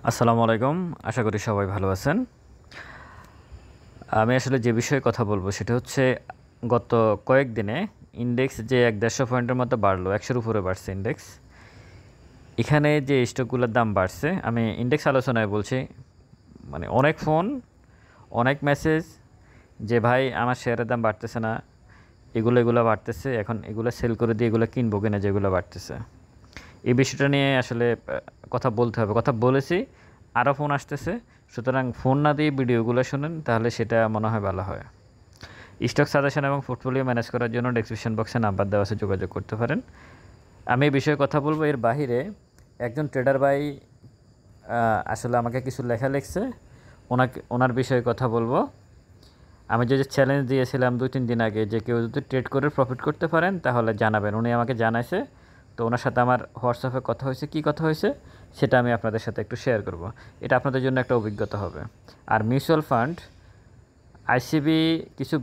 আসসালামু আলাইকুম। আশা করি সবাই ভালো আছেন। আমি আসলে যে বিষয়ে কথা বলবো সেটা হচ্ছে গত কয়েকদিনে ইন্ডেক্স যে ১-১৫০ পয়েন্টের মতো বাড়লো, ১০০-র উপরে বাড়ছে ইন্ডেক্স। এখানে যে স্টকগুলোর দাম বাড়ছে, আমি ইন্ডেক্স আলোচনায় বলছি, মানে অনেক ফোন, অনেক মেসেজ যে ভাই আমার শেয়ারের দাম বাড়তেছে না, এগুলো বাড়তেছে, এখন এগুলো সেল করে দিয়ে এগুলো কিনবো কিনা যেগুলো বাড়তেছে। এই বিষয়টা নিয়ে আসলে কথা বলতে হবে, কথা বলেছি, আরও ফোন আসতেছে। সুতরাং ফোন না দিয়ে ভিডিওগুলো শুনেন, তাহলে সেটা মনে হয় ভালো হয়। স্টক সাজেশন এবং পোর্টফোলিও ম্যানেজ করার জন্য ডেসক্রিপশন বক্সে নাম্বার দেওয়া আছে, যোগাযোগ করতে পারেন। আমি এই বিষয়ে কথা বলবো। এর বাহিরে একজন ট্রেডার ভাই আসলে আমাকে কিছু লেখা লিখছে, ওনার বিষয়ে কথা বলবো। আমি যে চ্যালেঞ্জ দিয়েছিলাম 2-3 দিন আগে, যে কেউ যদি ট্রেড করে প্রফিট করতে পারেন তাহলে জানাবেন, উনি আমাকে জানাইছে। তো ওনার সাথে আমার হোয়াটসঅ্যাপে কথা হয়েছে, কী কথা হয়েছে সেটা আমি আপনাদের সাথে একটু শেয়ার করব। এটা আপনাদের জন্য একটা অভিজ্ঞতা হবে। আর মিউচুয়াল ফান্ড, আইসিবি কিছু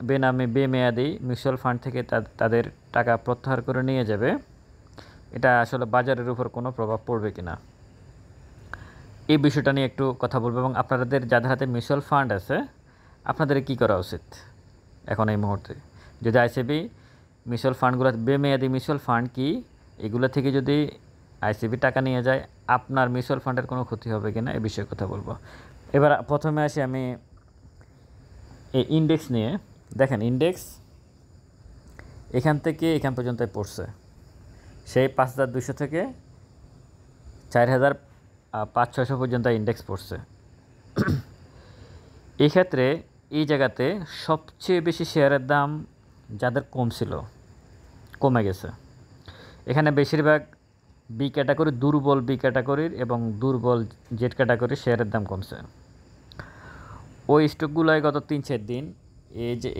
বেনামে বেমেয়াদি মিউচুয়াল ফান্ড থেকে তাদের টাকা প্রত্যাহার করে নিয়ে যাবে। এটা আসলে বাজারের উপর কোনো প্রভাব পড়বে কি না, এই বিষয়টা নিয়ে একটু কথা বলবো। এবং আপনাদের যাদের হাতে মিউচুয়াল ফান্ড আছে, আপনাদের কী করা উচিত এখন এই মুহূর্তে। যদি আইসিবি মিউচুয়াল ফান্ডগুলো, বেমেয়াদি মিউচুয়াল ফান্ড কি, এগুলো থেকে যদি আইসিবি টাকা নিয়ে যায়, আপনার মিউচুয়াল ফান্ডের কোনো ক্ষতি হবে কি না, এই বিষয়ে কথা বলবো। এবার প্রথমে আসি আমি এই ইন্ডেক্স নিয়ে। দেখেন, ইন্ডেক্স এখান থেকে এখান পর্যন্ত পড়ছে, সেই 5200 থেকে 4500-600 পর্যন্ত ইন্ডেক্স পড়ছে। এই ক্ষেত্রে এই জায়গাতে সবচেয়ে বেশি শেয়ারের দাম যাদের কমে গেছে। এখানে বেশিরভাগ বি ক্যাটাগরি, দুর্বল বি ক্যাটাগরির এবং দুর্বল জেড ক্যাটাগরির শেয়ারের দাম কমছে। ওই স্টকগুলোয় গত 3-4 দিন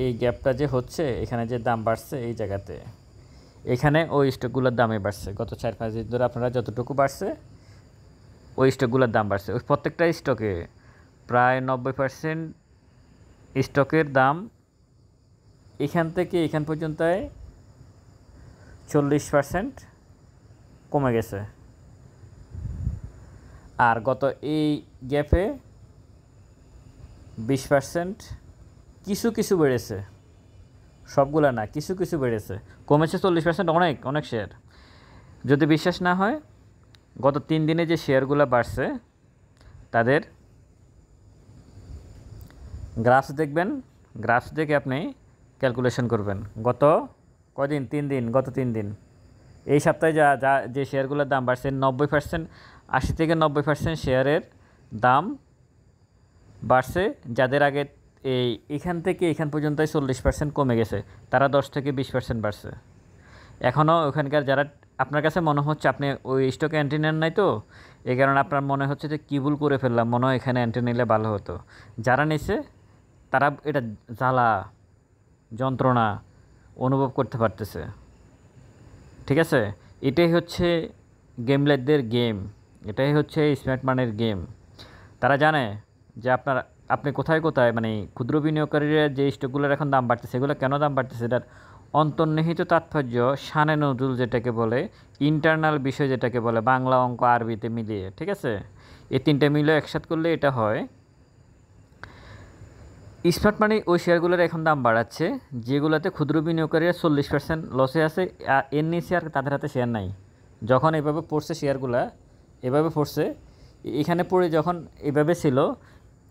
এই গ্যাপটা যে হচ্ছে, এখানে যে দাম বাড়ছে এই জায়গাতে, এখানে ওই স্টকগুলোর দামই বাড়ছে। গত 4-5 দিন ধরে আপনারা যতটুকু বাড়ছে, ওই স্টকগুলোর দাম বাড়ছে। ওই প্রত্যেকটা স্টকে প্রায় 90% স্টকের দাম এখান থেকে এখান পর্যন্ত 40% কমে গেছে। আর গত এই গ্যাপে 20% কিছু কিছু বেড়েছে, সবগুলা না, কিছু কিছু বেড়েছে। কমেছে 40%, অনেক শেয়ার। যদি বিশ্বাস না হয়, গত 3 দিনে যে শেয়ারগুলো বাড়ছে তাদের গ্রাফস দেখবেন, গ্রাফস দেখে আপনি ক্যালকুলেশন করবেন। গত কদিন, 3 দিন, গত 3 দিন, এই সপ্তাহে যে শেয়ারগুলোর দাম বাড়ছে, 90%, 80-90% শেয়ারের দাম বাড়ছে। যাদের আগে এখান থেকে এখান পর্যন্ত 40% কমে গেছে, তারা 10-20% বাড়ছে। এখনও ওখানকার যারা, আপনার কাছে মনে হচ্ছে আপনি ওই স্টকে এন্ট্রি নেন নাই, তো এই কারণে আপনার মনে হচ্ছে যে কী ভুল করে ফেললাম, মনে হয় এখানে এন্ট্রি নিলে ভালো হতো। যারা নিছে তারা এটা জ্বালা যন্ত্রণা অনুভব করতে পারতেছে। ঠিক আছে, এটাই হচ্ছে গেমলারদের গেম, এটাই হচ্ছে স্মার্ট মানির গেম। তারা জানে যে আপনি কোথায় কোথায়, মানে ক্ষুদ্র বিনিয়োগকারীরা যে স্টকগুলোর এখন দাম বাড়তেছে, সেগুলো কেন দাম বাড়তেছে, এটার অন্তর্নিহিত তাৎপর্য, শানে নজুল যেটাকে বলে, ইন্টারনাল বিষয় যেটাকে বলে, বাংলা অঙ্ক আরবিতে মিলিয়ে, ঠিক আছে, এই 3টে মিলে একসাথে করলে এটা হয়। স্মার্ট মানি ওই শেয়ারগুলোর এখন দাম বাড়াচ্ছে যেগুলোতে ক্ষুদ্র বিনিয়োগকারীরা 40% লসে আছে, এর নিচে আর তাদের হাতে শেয়ার নাই। যখন এভাবে পড়ছে শেয়ারগুলা, এভাবে পড়ছে, এখানে পড়ে যখন এভাবে ছিল,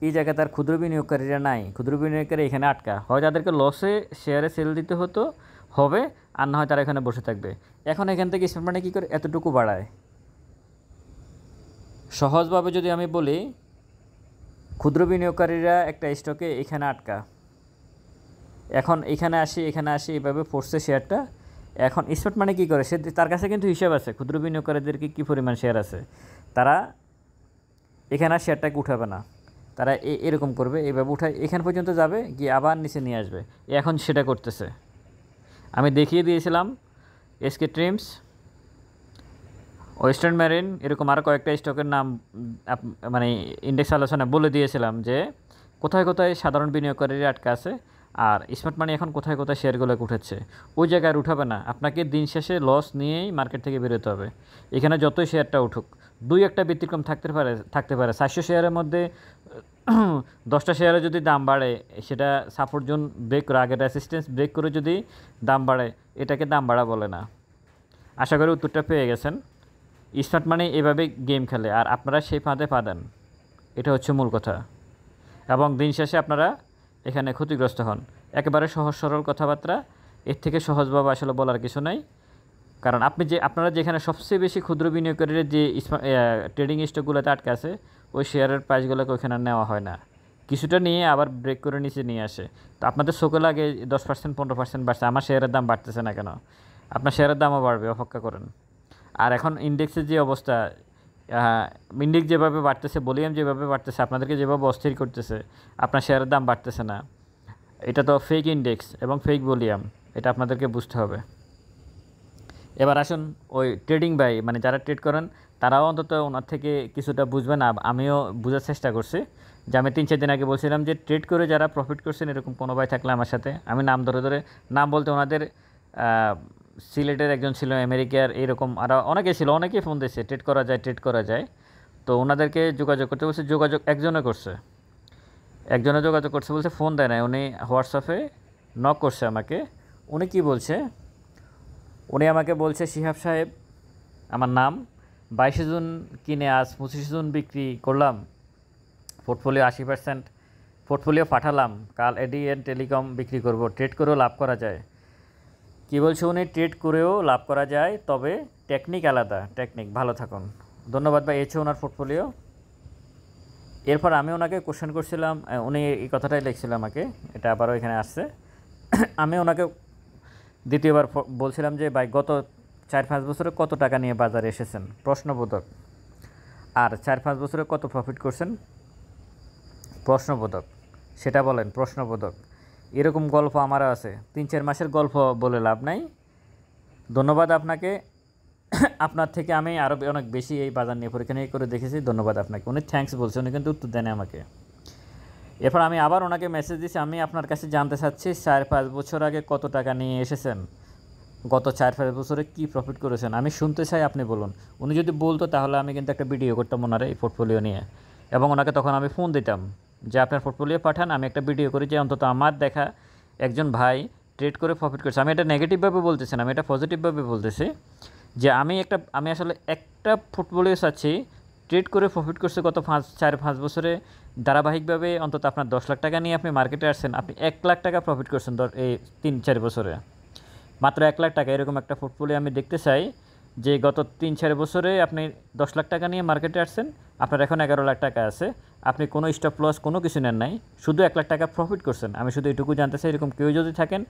এই জায়গায় তার ক্ষুদ্র বিনিয়োগকারীরা নাই, ক্ষুদ্র বিনিয়োগকারী এখানে আটকা, হয় তাদেরকে লসে শেয়ারে সেল দিতে হবে, আর না হয় তারা এখানে বসে থাকবে। এখন এখান থেকে স্মার্ট মানি কী করে এতটুকু বাড়ায়? সহজভাবে যদি আমি বলি, ক্ষুদ্র বিনিয়োগকারীরা একটা স্টকে এখানে আটকা, এখন এখানে আসি এভাবে পড়ছে শেয়ারটা। এখন স্মার্ট মানি কী করে, সে তার কাছে কিন্তু হিসাব আছে ক্ষুদ্র বিনিয়োগকারীদেরকে কী পরিমাণ শেয়ার আছে, তারা এখানে আর শেয়ারটাকে উঠাবে না, তারা এরকম করবে, এইভাবে উঠায় এখান পর্যন্ত যাবে, গিয়ে আবার নিচে নিয়ে আসবে। এখন সেটা করতেছে। আমি দেখিয়ে দিয়েছিলাম এসকে ট্রিমস, ওয়েস্টার্ন মেরিন, এরকম আরও কয়েকটা স্টকের নাম মানে ইন্ডেক্স আলোচনা বলে দিয়েছিলাম যে কোথায় কোথায় সাধারণ বিনিয়োগকারীরা আটকা আছে, আর স্মার্ট মানি এখন কোথায় কোথায় শেয়ারগুলোকে উঠেছে। ওই জায়গায় উঠাবে না, আপনাকে দিন শেষে লস নিয়েই মার্কেট থেকে বেরোতে হবে। এখানে যতই শেয়ারটা উঠুক, দুই একটা ব্যতিক্রম থাকতে পারে 400 শেয়ারের মধ্যে 10টা শেয়ারে যদি দাম বাড়ে, সেটা সাপোর্ট জোন ব্রেক করে, আগের রেসিস্ট্যান্স ব্রেক করে যদি দাম বাড়ে, এটাকে দাম বাড়া বলে না। আশা করি উত্তরটা পেয়ে গেছেন। স্মার্ট মানি এভাবে গেম খেলে, আর আপনারা সেই ফাঁদে পা দেন, এটা হচ্ছে মূল কথা। এবং দিন শেষে আপনারা এখানে ক্ষতিগ্রস্ত হন। একেবারে সহজ সরল কথাবার্তা, এর থেকে সহজভাবে আসলে বলার কিছু নাই। কারণ আপনারা যেখানে সবচেয়ে বেশি ক্ষুদ্র বিনিয়োগকারীরা যে ট্রেডিং স্টকগুলোতে আটকে আছে, ওই শেয়ারের প্রাইসগুলোকে ওখানে নেওয়া হয় না, কিছুটা নিয়ে আবার ব্রেক করে নিচে নিয়ে আসে। তো আপনাদের চোখে লাগে 10% 15% বাড়ছে, আমার শেয়ারের দাম বাড়তেছে না কেন? আপনার শেয়ারের দামও বাড়বে, অপেক্ষা করেন। আর এখন ইন্ডেক্সের যে অবস্থা, ইন্ডেক্স যেভাবে বাড়তেছে, ভলিউম যেভাবে বাড়তেছে, আপনাদেরকে যেভাবে অস্থির করতেছে, আপনার শেয়ারের দাম বাড়তেছে না। এটা তো ফেক ইন্ডেক্স এবং ফেক ভলিউম, এটা আপনাদেরকে বুঝতে হবে। এবার আসুন, ওই ট্রেডিং ভাই মানে যারা ট্রেড করেন, তারাও অন্তত ওনার থেকে কিছুটা বুঝবেন। আমিও বোঝার চেষ্টা করছি। যে আমি 3-4 দিন আগে বলছিলাম যে ট্রেড করে যারা প্রফিট করছেন, এরকম কোনো ভাই থাকলে আমার সাথে, আমি নাম ধরে ধরে, নাম বলতে ওনাদের সিলেটের একজন ছিল, আমেরিকার, এরকম আরও অনেকে ছিল, অনেকেই ফোন দিয়েছে ট্রেড করা যায়। তো ওনাদেরকে যোগাযোগ করতে বলছে, যোগাযোগ একজনে যোগাযোগ করছে, বলছে ফোন দেয় না, উনি হোয়াটসঅ্যাপে নক করছে আমাকে। উনি কি বলছে, উনি আমাকে বলছে, শিহাব সাহেব আমার নাম, 22 জুন কিনে আজ 25 জুন বিক্রি করলাম, পোর্টফোলিও 80% পোর্টফোলিও পাঠালাম, কাল এডিএন টেলিকম বিক্রি করব, ট্রেড করেও লাভ করা যায়। কি বলছে উনি, ট্রেড করেও লাভ করা যায়, তবে টেকনিক আলাদা, টেকনিক ভালো থাকুন। ধন্যবাদ ভাই, এই ওনার পোর্টফোলিও। এরপর আমি ওনাকে কোশ্চেন করছিলাম, উনি এই কথাটাই লিখছিল আমাকে, এটা আবারও এখানে আসছে। আমি ওনাকে দ্বিতীয়বার বলছিলাম যে ভাই, গত 4-5 বছরে কত টাকা নিয়ে বাজারে এসেছেন, প্রশ্নবোধক। আর 4-5 বছরে কত প্রফিট করছেন, প্রশ্নবোধক, সেটা বলেন, প্রশ্নবোধক। এরকম গল্প আমারও আছে, 3-4 মাসের গল্প বলে লাভ নাই। ধন্যবাদ আপনাকে, আপনার থেকে আমি আরও অনেক বেশি এই বাজার নিয়ে পরীক্ষা নিয়ে করে দেখেছি। ধন্যবাদ আপনাকে। উনি থ্যাঙ্কস বলছে, উনি কিন্তু উত্তর দেন আমাকে। এরপর আমি আবার ওনাকে মেসেজ দিচ্ছি, আমি আপনার কাছে জানতে চাচ্ছি 4-5 বছর আগে কত টাকা নিয়ে এসেছেন, গত 4-5 বছরে কী প্রফিট করেছেন, আমি শুনতে চাই, আপনি বলুন। উনি যদি বলতো তাহলে আমি কিন্তু একটা ভিডিও করতাম ওনার এই পোর্টফোলিও নিয়ে, এবং ওনাকে তখন আমি ফোন দিতাম যে আপনার পোর্টফোলিও পাঠান, আমি একটা ভিডিও করি, যে অন্তত আমার দেখা একজন ভাই ট্রেড করে প্রফিট করছে। আমি এটা নেগেটিভভাবে বলতেছি না, আমি এটা পজিটিভভাবে বলতেছি, যে আমি আসলে একটা পোর্টফোলিও চাচ্ছি, ট্রেড করে প্রফিট করছে গত 4-5 বছরে ধারাবাহিকভাবে, অন্তত আপনার 10 লাখ টাকা নিয়ে আপনি মার্কেটে আসছেন, আপনি 1 লাখ টাকা প্রফিট করছেন এই 3-4 বছরে, মাত্র 1 লাখ টাকা। এরকম একটা পোর্টফোলিও আমি দেখতে চাই, যে গত 3-4 বছরে আপনি 10 লাখ টাকা নিয়ে মার্কেটে আসছেন, আপনার এখন 11 লাখ টাকা আছে, আপনি কোনো স্টপ লস কোনো কিছু নেন নাই, শুধু 1 লাখ টাকা প্রফিট করছেন। আমি শুধু এটুকু জানতে চাই, এরকম কেউ যদি থাকেন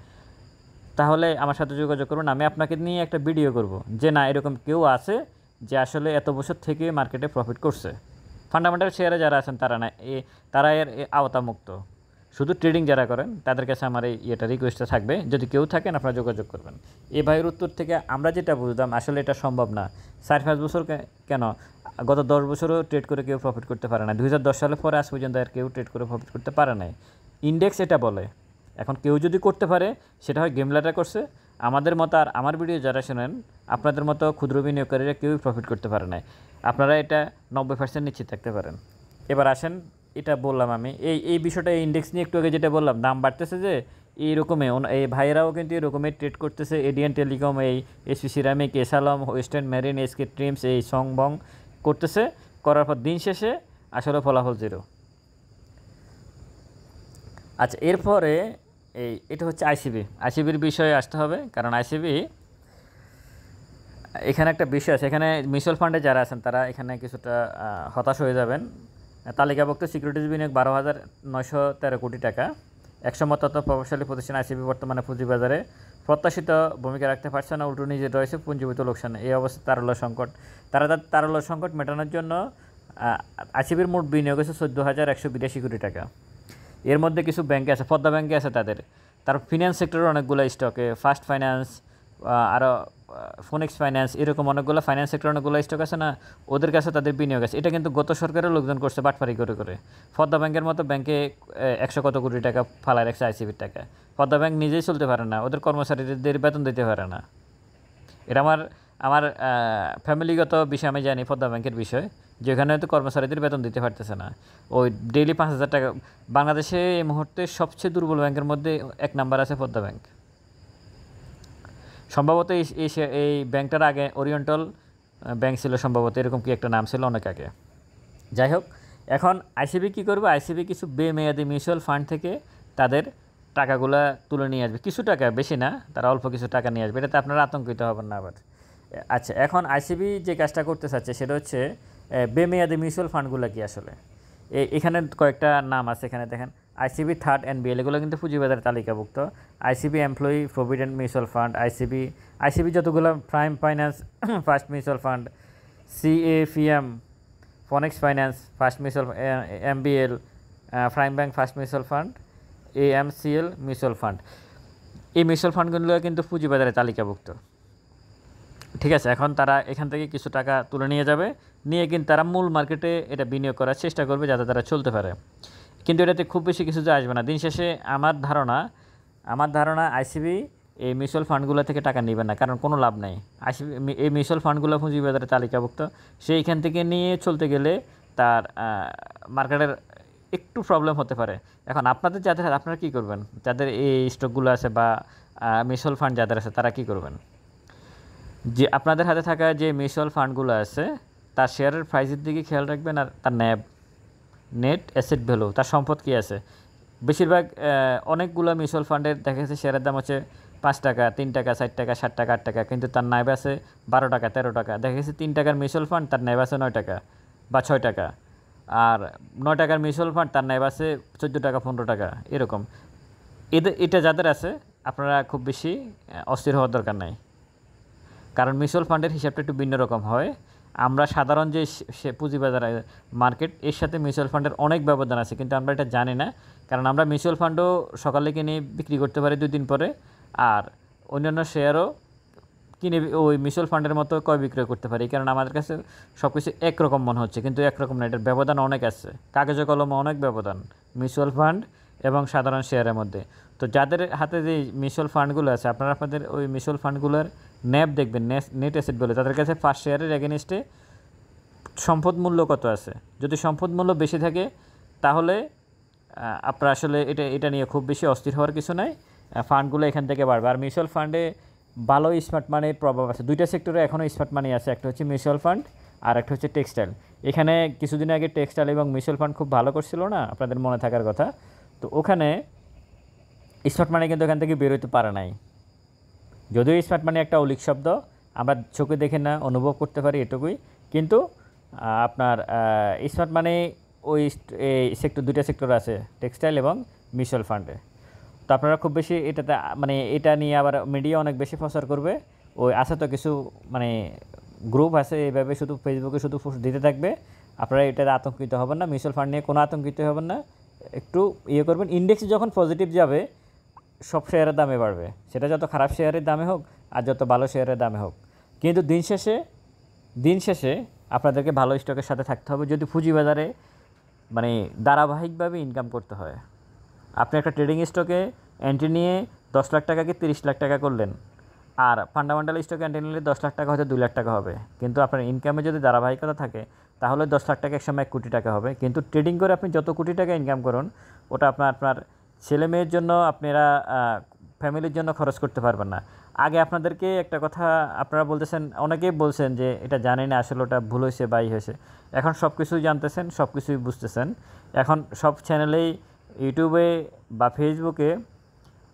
তাহলে আমার সাথে যোগাযোগ করুন, আমি আপনাকে নিয়ে একটা ভিডিও করব, যে না এরকম কেউ আছে যে আসলে এত বছর থেকে মার্কেটে প্রফিট করছে। ফান্ডামেন্টাল শেয়ারে যারা আছেন তারা এর আওতামুক্ত, শুধু ট্রেডিং যারা করেন তাদের কাছে আমার এই রিকোয়েস্টটা থাকবে, যদি কেউ থাকেন আপনারা যোগাযোগ করবেন। এই ভাইয়ের উত্তর থেকে আমরা যেটা বুঝলাম, আসলে এটা সম্ভব না। 4-5 বছর কেন, গত 10 বছরও ট্রেড করে কেউ প্রফিট করতে পারে না। 2010 সালের পরে আজ পর্যন্ত আর কেউ ট্রেড করে প্রফিট করতে পারে নাই, ইন্ডেক্স এটা বলে। এখন কেউ যদি করতে পারে, সেটা হয় গেমলাররা করছে। আমাদের মতো, আর আমার ভিডিও যারা শোনেন, আপনাদের মতো ক্ষুদ্র বিনিয়োগকারীরা কেউই প্রফিট করতে পারে না। আপনারা এটা 90% নিশ্চিত থাকতে পারেন। এবার আসেন, এটা বললাম আমি এই বিষয়টা, এই ইন্ডেক্স নিয়ে একটু আগে যেটা বললাম, দাম বাড়তেছে যে এইরকমই, এই ভাইয়েরাও কিন্তু এরকমই ট্রেড করতেছে। এডিয়ান টেলিকম, এই এসপি সিরামিক, এসালম, ওয়েস্টার্ন মেরিন, এসকে ট্রিমস, এই সংবং করতেছে, করার পর দিন শেষে আসলে ফলাফল জিরো। আচ্ছা, এরপরে এটা হচ্ছে আইসিবির বিষয়ে আসতে হবে, কারণ আইসিবি এখানে একটা বিষয় আছে। এখানে মিউচুয়াল ফান্ডে যারা আছেন তারা এখানে কিছুটা হতাশ হয়ে যাবেন। তালিকাভুক্ত সিকিউরিটিজ বিনিয়োগ 12,913 কোটি টাকা। একসময় তথ্য প্রভাবশালী প্রতিষ্ঠান আইসিবি বর্তমানে পুঁজিবাজারে প্রত্যাশিত ভূমিকা রাখতে পারছে না, উল্টো নিজে রয়েছে পুঞ্জীভূত লোকসানে। এই অবস্থায় তারল্য সংকট মেটানোর জন্য আইসিবির মোট বিনিয়োগ হচ্ছে 14,182 কোটি টাকা। এর মধ্যে কিছু ব্যাংকে আছে, পদ্মা ব্যাংকে আছে তার ফিন্যান্স সেক্টরের অনেকগুলো স্টকে, ফার্স্ট ফাইন্যান্স, আরও ফোনিক্স ফাইন্যান্স, এরকম অনেকগুলো ফাইন্যান্স সেক্টর অনেকগুলো স্টক আছে না, ওদের কাছে তাদের বিনিয়োগ আছে। এটা কিন্তু গত সরকারের লোকজন করছে বাটপারি করে। পদ্মা ব্যাংকের মতো ব্যাংকে 100 কত কোটি টাকা ফালায় রাখছে আইসিবির টাকা। পদ্মা ব্যাংক নিজেই চলতে পারে না, ওদের কর্মচারীদের বেতন দিতে পারে না। এটা আমার আমার ফ্যামিলিগত বিষয় আমি জানি পদ্মা ব্যাংকের বিষয়, যেখানে হয়তো কর্মচারীদের বেতন দিতে পারতেছে না, ওই ডেইলি 5,000 টাকা। বাংলাদেশে এই মুহূর্তে সবচেয়ে দুর্বল ব্যাংকের মধ্যে 1 নাম্বার আছে পদ্মা ব্যাংক। সম্ভবত এই ব্যাংকটার আগে ওরিয়েন্টাল ব্যাংক ছিল, সম্ভবত এরকম কি একটা নাম ছিল অনেক আগে। যাই হোক, এখন আইসিবি কী করবে, আইসিবি কিছু বেমেয়াদি মিউচুয়াল ফান্ড থেকে তাদের টাকাগুলা তুলে নিয়ে আসবে, কিছু টাকা, বেশি না, তারা অল্প কিছু টাকা নিয়ে আসবে, এটাতে আপনারা আতঙ্কিত হবেন না আবার। আচ্ছা, এখন আইসিবি যে কাজটা করতে চাচ্ছে সেটা হচ্ছে বেমেয়াদি মিউচুয়াল ফান্ডগুলো কি আসলে, এখানে কয়েকটা নাম আছে, এখানে দেখেন আইসিবি থার্ড এনবিএল, এগুলো কিন্তু পুঁজিবাজারে তালিকাভুক্ত। ICB employee provident mutual fund, ICB যতগুলো Prime Finance First Mutual Fund, সিএফিএম Phoenix Finance First Mutual, MBL Prime Bank First Mutual Fund, AMCL Mutual Fund, এই মিউচুয়াল ফান্ডগুলো কিন্তু পুঁজিবাজারে তালিকাভুক্ত। ঠিক আছে, এখন তারা এখান থেকে কিছু টাকা তুলে নিয়ে যাবে, নিয়ে কিন্তু তারা মূল মার্কেটে এটা বিনিয়োগ করার চেষ্টা করবে যাতে তারা চলতে পারে, কিন্তু এটাতে খুব বেশি কিছু যায় আসবে না। দিন শেষে আমার ধারণা আইসিবি এই মিউচুয়াল ফান্ডগুলো থেকে টাকা নেবে না, কারণ কোনো লাভ নেই। আইসিবি এই মিউচুয়াল ফান্ডগুলো পুঁজিবাজারে তালিকাভুক্ত, সেইখান থেকে নিয়ে চলতে গেলে তার মার্কেটের একটু প্রবলেম হতে পারে। এখন আপনারা কী করবেন, যাদের এই স্টকগুলো আছে বা মিউচুয়াল ফান্ড যাদের আছে তারা কী করবেন, যে আপনাদের হাতে থাকা যে মিউচুয়াল ফান্ডগুলো আছে তার শেয়ারের প্রাইসের দিকে খেয়াল রাখবেন, আর তার নেট অ্যাসেট ভ্যালু, তার সম্পদ কী আছে। বেশিরভাগ অনেকগুলো মিউচুয়াল ফান্ডের দেখা যাচ্ছে শেয়ারের দাম হচ্ছে 5 টাকা, 3 টাকা, 4 টাকা, 7 টাকা, 8 টাকা, কিন্তু তার ন্যায় আছে 12 টাকা, 13 টাকা। দেখা গেছে 3 টাকার মিউচুয়াল ফান্ড, তার ন্যায় আছে 9 টাকা বা 6 টাকা, আর 9 টাকার মিউচুয়াল ফান্ড, তার ন্যায় আছে 14 টাকা, 15 টাকা, এরকম। এটা যাদের আছে আপনারা খুব বেশি অস্থির হওয়ার দরকার নাই, কারণ মিউচুয়াল ফান্ডের হিসাবটা একটু ভিন্ন রকম হয়। আমরা সাধারণ যে পুঁজিবাজার মার্কেট, এর সাথে মিউচুয়াল ফান্ডের অনেক ব্যবধান আছে, কিন্তু আমরা এটা জানি না, কারণ আমরা মিউচুয়াল ফান্ডও সকালে কিনে বিক্রি করতে পারি 2 দিন পরে, আর অন্যান্য শেয়ারও কিনে ওই মিউচুয়াল ফান্ডের মতো ক্রয় বিক্রয় করতে পারি, কারণ আমাদের কাছে সব কিছু একরকম মনে হচ্ছে, কিন্তু একরকম না, এটার ব্যবধান অনেক আছে, কাগজে কলমে অনেক ব্যবধান মিউচুয়াল ফান্ড এবং সাধারণ শেয়ারের মধ্যে। তো যাদের হাতে যে মিউচুয়াল ফান্ডগুলো আছে, আপনাদের ওই মিউচুয়াল ফান্ডগুলোর ন্যাব দেখবেন, নেট অ্যাসেট বলে, তাদের কাছে ফার্স্ট শেয়ারের এগেনস্টে সম্পদ মূল্য কত আছে। যদি সম্পদ মূল্য বেশি থাকে তাহলে আপনার আসলে এটা নিয়ে খুব বেশি অস্থির হওয়ার কিছু নাই, ফান্ডগুলো এখান থেকে বাড়বে। আর মিউচুয়াল ফান্ডে ভালো স্মার্ট মানির প্রভাব আছে, দুইটা সেক্টরে এখনও স্মার্ট মানি আছে, একটা হচ্ছে মিউচুয়াল ফান্ড আর একটা হচ্ছে টেক্সটাইল। এখানে কিছুদিন আগে টেক্সটাইল এবং মিউচুয়াল ফান্ড খুব ভালো করছিল না, আপনাদের মনে থাকার কথা। তো ওখানে স্মার্ট মানি কিন্তু এখান থেকে বেরোতে পারে নাই, যদিও স্মার্ট মানি একটা অলিক শব্দ, আমরা চোখে দেখে না অনুভব করতে পারি এটুকুই, কিন্তু আপনার স্মার্ট মানি ওই সেক্টর, দুইটা সেক্টর আছে, টেক্সটাইল এবং মিউচুয়াল ফান্ডে। তো আপনারা খুব বেশি এটাতে এটা নিয়ে আবার মিডিয়া অনেক বেশি প্রচার করবে, ওই আছে তো কিছু গ্রুপ আছে এইভাবে শুধু ফেসবুকে শুধু পোস্ট দিতে থাকবে, আপনারা এটাতে আতঙ্কিত হবেন না, মিউচুয়াল ফান্ড নিয়ে কোনো আতঙ্কিত হবেন না, একটু করবেন। ইন্ডেক্স যখন পজিটিভ যাবে সব শেয়ারের দামে বাড়বে, সেটা যত খারাপ শেয়ারের দামে হোক আর যত ভালো শেয়ারের দামে হোক, কিন্তু দিন শেষে আপনাদেরকে ভালো স্টকের সাথে থাকতে হবে যদি পুঁজিবাজারে ধারাবাহিকভাবে ইনকাম করতে হয়। আপনি একটা ট্রেডিং স্টকে এন্ট্রি নিয়ে 10 লাখ টাকাকে 30 লাখ টাকা করলেন, আর ফান্ডামেন্টাল স্টকে এন্ট্রি নিলে 10 লাখ টাকা হয়তো 2 লাখ টাকা হবে, কিন্তু আপনার ইনকামে যদি ধারাবাহিকতা থাকে তাহলে 10 লাখ টাকা একসময় 1 কোটি টাকা হবে। কিন্তু ট্রেডিং করে আপনি যত কোটি টাকা ইনকাম করুন, ওটা আপনার ছেলে মেয়ের জন্য, আপনারা ফ্যামিলির জন্য খরচ করতে পারবেন না। আগে আপনাদেরকে একটা কথা আপনারা বলতেছেন, অনেকেই বলছেন যে এটা জানি না আসলে ওটা ভুল হয়েছে বাই হয়েছে, এখন সব কিছুই জানতেছেন, সব কিছুই বুঝতেছেন। এখন সব চ্যানেলেই, ইউটিউবে বা ফেসবুকে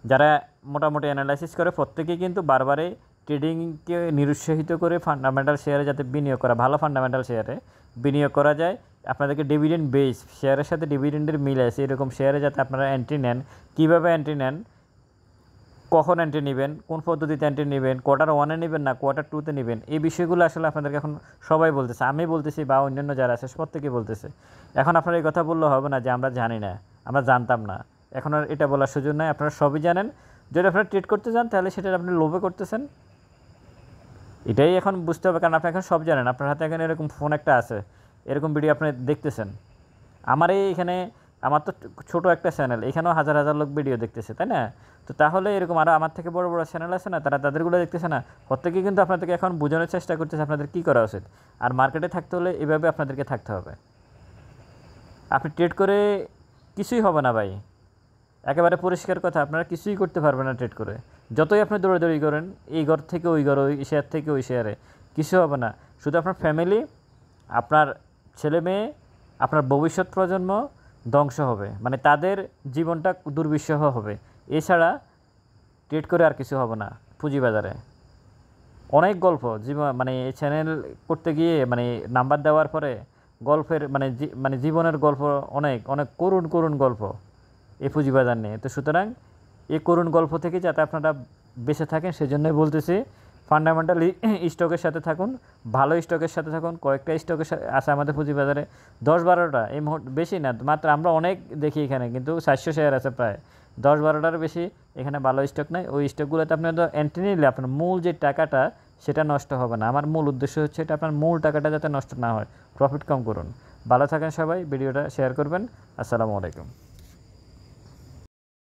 যারা মোটামুটি অ্যানালাইসিস করে, প্রত্যেকেই কিন্তু বারবারে ট্রেডিংকে নিরুৎসাহিত করে ফান্ডামেন্টাল শেয়ারে যাতে বিনিয়োগ করা, ভালো ফান্ডামেন্টাল শেয়ারে বিনিয়োগ করা যায়, আপনাদেরকে ডিভিডেন্ড বেস শেয়ারের সাথে ডিভিডেন্ডের মিল আছে এরকম শেয়ারে যাতে আপনারা এন্ট্রি নেন, কীভাবে এন্ট্রি নেন, কখন এন্ট্রি নেবেন, কোন পদ্ধতিতে এন্ট্রি নেবেন, Q1-এ নেবেন না Q2-তে নেবেন, এই বিষয়গুলো আসলে আপনাদেরকে এখন সবাই বলতেছে, আমি বলতেছি বা অন্যান্য যারা আছে প্রত্যেকেই বলতেছে। এখন আপনারা এই কথা বললে হবে না যে আমরা জানি না, আমরা জানতাম না, এখন আর এটা বলার সুযোগ নয়, আপনারা সবই জানেন। যদি আপনারা ট্রেড করতে যান তাহলে সেটা আপনি লোভে করতেছেন, এটাই এখন বুঝতে হবে, কারণ আপনি এখন সব জানেন, আপনার হাতে এখন এরকম ফোন একটা আছে, এরকম ভিডিও আপনি দেখতেছেন। আমার এখানে আমার তো ছোট একটা চ্যানেল, এখানেও হাজার হাজার লোক ভিডিও দেখতেছে, তাই না? তো তাহলে এরকম আরও আমার থেকে বড় বড় চ্যানেল আছে না, তারা তাদেরগুলো দেখতেছে না। প্রত্যেকে কিন্তু আপনাদেরকে এখন বোঝানোর চেষ্টা করতেছে আপনাদের কী করা উচিত। আর মার্কেটে থাকতে হলে এভাবে আপনাদেরকে থাকতে হবে। আপনি ট্রেড করে কিছুই হবে না ভাই, একেবারে পরিষ্কার কথা, আপনারা কিছুই করতে পারবেন না ট্রেড করে। যতই আপনি দৌড়াদৌড়ি করেন এই ঘর থেকে ওই ঘর, ওই শেয়ার থেকে ওই শেয়ারে, কিছু হবে না। শুধু আপনার ফ্যামিলি, আপনার ছেলে মেয়ে, আপনার ভবিষ্যৎ প্রজন্ম ধ্বংস হবে, মানে তাদের জীবনটা দুর্বিষহ হবে। এছাড়া ট্রেড করে আর কিছু হবে না পুঁজিবাজারে। অনেক গল্প জীবন, মানে চ্যানেল করতে গিয়ে মানে নাম্বার দেওয়ার পরে গল্পের মানে জীবনের গল্প, অনেক অনেক করুণ করুণ গল্প এই পুঁজিবাজার নিয়ে। তো সুতরাং এই করুণ গল্প থেকে যাতে আপনারা বেঁচে থাকেন সেজন্যই বলতেছি, ফান্ডামেন্টালি স্টকের সাথে থাকুন, ভালো স্টকের সাথে থাকুন। কয়েকটা স্টকের আছে আমাদের পুঁজিবাজারে, 10-12টা এই মুহূর্তে, বেশি না মাত্র। আমরা অনেক দেখি এখানে, কিন্তু 700 শেয়ার আছে প্রায়, 10-12টার বেশি এখানে ভালো স্টক নাই। ওই স্টকগুলোতে আপনি এন্ট্রি নিলে আপনার মূল যে টাকাটা সেটা নষ্ট হবে না। আমার মূল উদ্দেশ্য হচ্ছে এটা, আপনার মূল টাকাটা যাতে নষ্ট না হয়, প্রফিট কম করুন। ভালো থাকেন সবাই, ভিডিওটা শেয়ার করবেন। আসসালামু আলাইকুম।